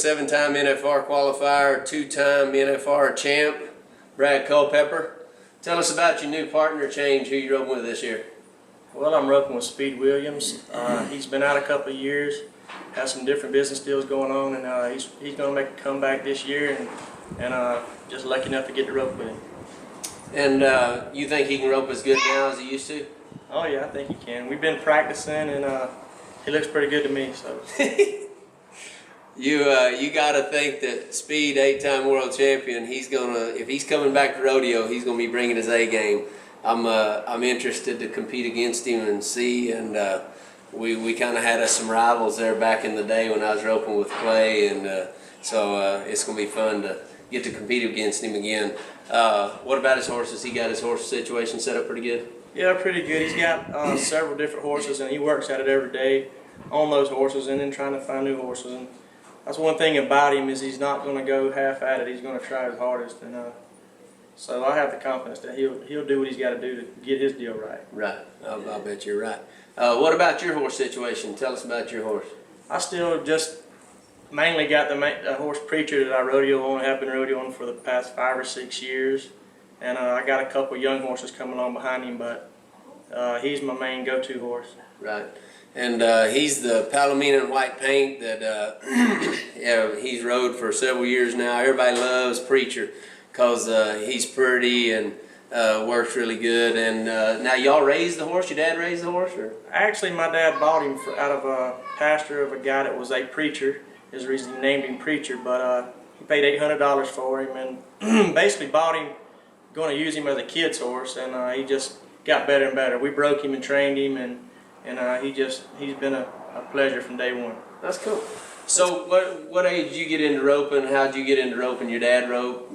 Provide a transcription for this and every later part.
with 7-time NFR qualifier, 2-time NFR champ, Brad Culpepper. Tell us about your new partner change, who you're roping with this year. Well, I'm roping with Speed Williams. He's been out a couple of years, has some different business deals going on, and he's going to make a comeback this year, and just lucky enough to get to rope with him. And you think he can rope as good now as he used to? Oh yeah, I think he can. We've been practicing, and he looks pretty good to me. So you got to think that Speed, 8-time world champion, if he's coming back to rodeo, he's gonna be bringing his A game. I'm interested to compete against him and see. And we kind of had some rivals there back in the day when I was roping with Clay, and so it's gonna be fun to get to compete against him again. What about his horses? He got his horse situation set up pretty good? yeah, pretty good. He's got several different horses, and he works at it every day on those horses, and then trying to find new horses. And that's one thing about him, is he's not going to go half at it. He's going to try his hardest, and so I have the confidence that he'll do what he's got to do to get his deal right. Right. I'll bet you're right. What about your horse situation? Tell us about your horse. I still just mainly got the horse Preacher that I rodeo on. Have been rodeoing for the past 5 or 6 years, and I got a couple young horses coming on behind him, but he's my main go-to horse. Right. And he's the Palomino and white paint that yeah, he's rode for several years now. Everybody loves Preacher because he's pretty and works really good. And now y'all raised the horse? Your dad raised the horse? Or? Actually, my dad bought him out of a pasture of a guy that was a preacher. Is the reason he named him Preacher. But he paid $800 for him, and basically bought him, going to use him as a kid's horse, and he just got better and better. We broke him and trained him, and he's been a pleasure from day one. That's cool. So what age did you get into roping? How did you get into roping? Your dad roped?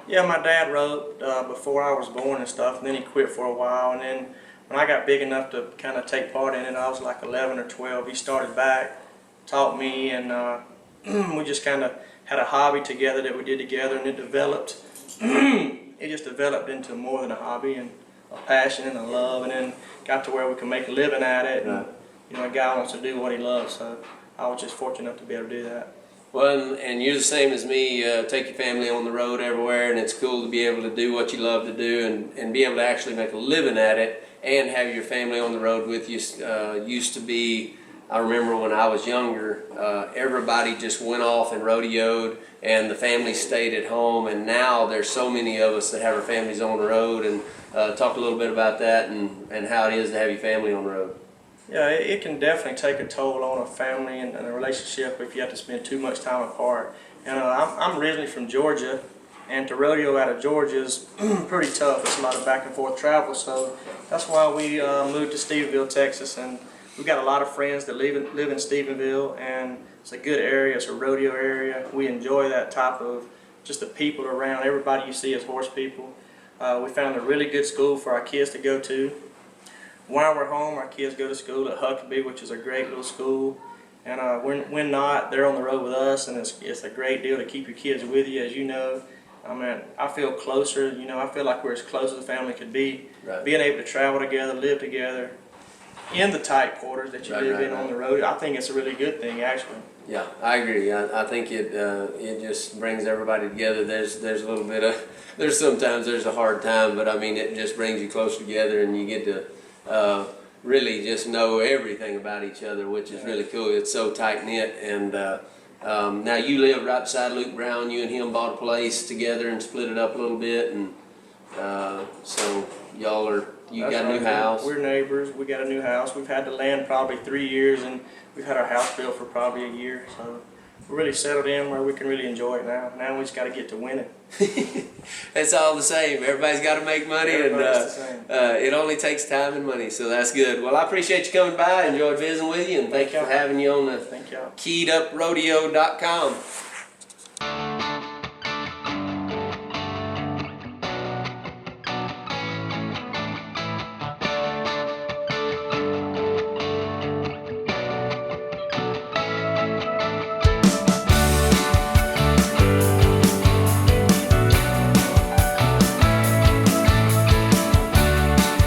Yeah, my dad roped before I was born and stuff, and then he quit for a while. And then when I got big enough to kind of take part in it, I was like 11 or 12. He started back, taught me, and we just kind of had a hobby together that we did together, and it developed. It just developed into more than a hobby and a passion and a love, and then got to where we can make a living at it. And a guy wants to do what he loves, so I was just fortunate enough to be able to do that. Well, and you're the same as me. Take your family on the road everywhere, and it's cool to be able to do what you love to do, and be able to actually make a living at it, and have your family on the road with you. Used to be, I remember when I was younger, everybody just went off and rodeoed, and the family stayed at home. And now there's so many of us that have our families on the road. And talk a little bit about that and how it is to have your family on the road. Yeah, it can definitely take a toll on a family and a relationship if you have to spend too much time apart. And I'm originally from Georgia, and to rodeo out of Georgia is pretty tough. It's a lot of back and forth travel, so that's why we moved to Stephenville, Texas, and we've got a lot of friends that live in Stephenville, and it's a good area. It's a rodeo area. We enjoy that type of just the people around. Everybody you see is horse people. We found a really good school for our kids to go to. While we're home, our kids go to school at Huckabee, which is a great little school. And when not, they're on the road with us, and it's a great deal to keep your kids with you, as you know. I mean, I feel closer, I feel like we're as close as a family could be. Right. Being able to travel together, live together, in the tight quarters that you live in on the road, I think it's a really good thing, actually. Yeah, I agree. I think it just brings everybody together. There's a little bit of, sometimes there's a hard time, but I mean, it just brings you closer together, and you get to really just know everything about each other, which is really cool. It's so tight-knit. And now you live right beside Luke Brown. You and him bought a place together and split it up a little bit, and so y'all are, got a new house. We're neighbors. We got a new house. We've had the land probably 3 years, and we've had our house built for probably a year. So we're really settled in where we can really enjoy it now. Now we just got to get to winning. It's all the same. Everybody's got to make money, and it only takes time and money, so that's good. Well, I appreciate you coming by. Enjoyed visiting with you, and thank you for having you on the KeyedUpRodeo.com.